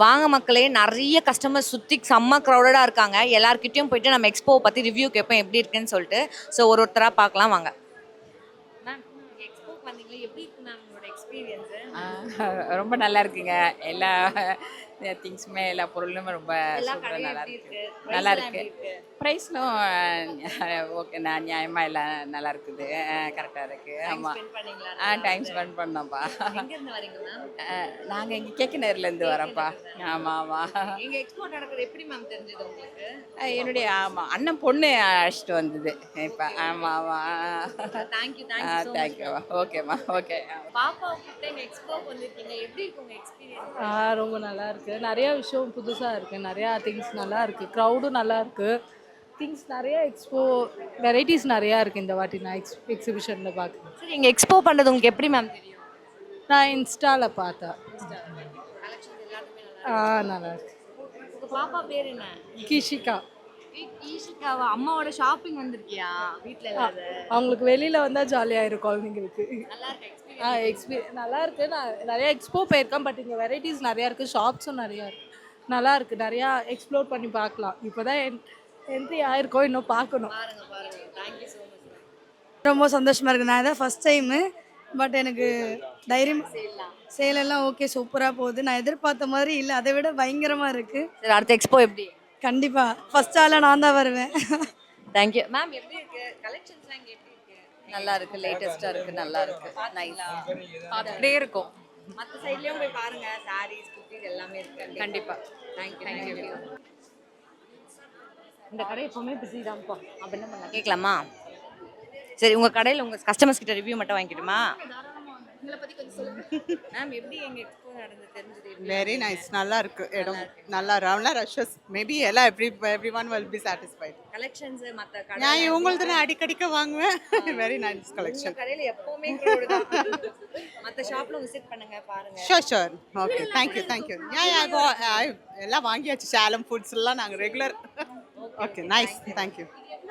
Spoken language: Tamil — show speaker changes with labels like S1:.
S1: வாங்க மக்களே, நிறைய கஸ்டமர்ஸ் சுத்தி செம்ம க்ரௌடடா இருக்காங்க. எல்லார்கிட்டயும் போயிட்டு நம்ம எக்ஸ்போவை பத்தி ரிவ்யூ கேட்போம் எப்படி இருக்குன்னு சொல்லிட்டு. ஸோ ஒருத்தரா பார்க்கலாம் வாங்க. மேம், எக்ஸ்போக்கு வந்தீங்களா? எப்படி இருக்கு மேம் உங்களோட எக்ஸ்பீரியன்ஸ்?
S2: ரொம்ப நல்லா இருக்குங்க. எல்லா திங்ஸுமே எல்லா பொருளுமே ரொம்ப
S1: எல்லா
S2: சூப்பராக
S1: கடையும்
S2: நல்லா
S1: எப்படி
S2: இருக்கு.
S1: இருக்கு?
S2: நல்லா
S1: பிரைஸ் எல்லாம்
S2: இருக்கு.
S1: எப்படி இருக்கு?
S2: ப்ரைஸ்லும் ஓகே, நான் நியாயமாக எல்லாம் நல்லா இருக்குது. கரெக்டாக இருக்கு.
S1: டைம்
S2: ஆமாம்.
S1: ஸ்பெண்ட் பண்ணீங்களா?
S2: டைம் ஸ்பெண்ட் பண்ணோம்ப்பா.
S1: எங்க இருந்து வரீங்க மேம்?
S2: நாங்கள் இங்கே கேக்கனர்லேருந்து வரோம்ப்பா. ஆமாம் ஆமாம்.
S1: எங்க எக்ஸ்போ நடக்குது எப்படி மேம் தெரிஞ்சது உங்களுக்கு?
S2: என்னுடைய ஆமாம் அண்ணன் பொண்ணு அழைச்சிட்டு வந்தது இப்போ. ஆமாம் ஆமாம்.
S1: Thank you thank you so much.
S2: Thank you. ஓகேம்மா. ஓகே.
S1: பாப்பாவை கூப்பிட்டு எங்க எக்ஸ்போக்கு வந்திருக்கீங்க. எப்படி இருக்கு உங்க எக்ஸ்பீரியன்ஸ்?
S3: ரொம்ப நல்லா இருக்கு. நிறைய விஷயம் புதுசாக இருக்குது, நிறையா திங்ஸ் நல்லா இருக்குது, க்ரௌடும் நல்லா இருக்குது, திங்ஸ் நிறைய எக்ஸ்போ வெரைட்டிஸ் நிறையா இருக்குது இந்த வாட்டி நான் எக்ஸிபிஷனில் பார்க்குறேன்.
S1: சரி, எங்க எக்ஸ்போ பண்றது உங்களுக்கு எப்படி மேம் தெரியும்?
S3: நான் இன்ஸ்டாவில் பார்த்தேன்.
S1: கலெக்ஷன்ஸ் எல்லாமே நல்லா
S3: நல்லா இருக்கு.
S1: உங்க பாப்பா பேர் என்ன?
S3: கிஷிகா.
S1: ஈஷிகாவா? அம்மாவோட ஷாப்பிங் வந்திருக்கியா வீட்ல இல்லாத?
S3: அவங்களுக்கு வெளியில் வந்தால் ஜாலியாக இருக்கும் குழந்தைங்களுக்கு.
S1: நல்லா இருக்கு
S3: நல்லா இருக்கு. நான் நிறைய எக்ஸ்போ போயிருக்கேன், பட் இங்கே வெரைட்டிஸ் நிறையா இருக்குது, ஷாப்ஸும் நிறையா இருக்குது, நல்லா இருக்குது. நிறையா எக்ஸ்ப்ளோர் பண்ணி பார்க்கலாம். இப்போ தான் என்ட்ரி ஆயிருக்கோம், இன்னும் பார்க்கணும்.
S1: பாருங்க பாருங்க. Thank you so much.
S4: ரொம்ப சந்தோஷமாக இருக்குது. நான் இதான் ஃபஸ்ட் டைமு, பட் எனக்கு தைரியம் சேலெல்லாம் ஓகே, சூப்பராக போகுது. நான் எதிர்பார்த்த மாதிரி இல்லை, அதை விட பயங்கரமாக இருக்குது.
S1: சரி, அடுத்த எக்ஸ்போ எப்படி?
S4: கண்டிப்பாக ஃபஸ்ட் ஆளாக நான் தான் வருவேன்.
S1: Thank you ma'am. எப்படி இருக்கு கலெக்ஷன்ஸ்லாம்? இங்கே எப்படி இருக்கு?
S2: நல்லா இருக்கு. லேட்டஸ்ட்டாக இருக்குது. நல்லா இருக்கு. நைஸ்.
S1: அப்படியே இருக்கும். மற்ற சைட்லயும் போய் பாருங்க. சாரீஸ், குர்த்திஸ் எல்லாமே இருக்கு.
S2: கண்டிப்பாக.
S1: Thank you thank you. இந்த கடை எப்பவுமே பிஸி தான்ப்பா. அப்படி என்ன பண்ணலாம் கேட்கலாமா? சரி, உங்க கடையில் உங்க கஸ்டமர்ஸ் கிட்ட ரிவ்யூ மட்டும் வாங்கிக்கிட்டுமா? மேம், எப்படி எங்க எக்ஸ்போ நடந்து தெரிஞ்சது?
S5: Very nice. நல்லா இருக்கு. இடம் நல்லா ரவுண்டா ரஷஸ் மேபி எல்லாம் every one will be satisfied.
S1: Collections மற்ற கடை
S5: நான் இவங்களுக்கு நான் அடிக்கடிக்க வாங்குவேன். Very nice collection.
S1: கடையில் எப்பவுமே crowd தான். மற்ற ஷாப்ல விசிட் பண்ணுங்க, பாருங்க.
S5: ஷோர். Okay, thank you. எல்லாம் வாங்கியாச்சு. சேலம் ஃபுட்ஸ் எல்லாம் நாங்கள் ரெகுலர். Okay, nice. தேங்க்யூ.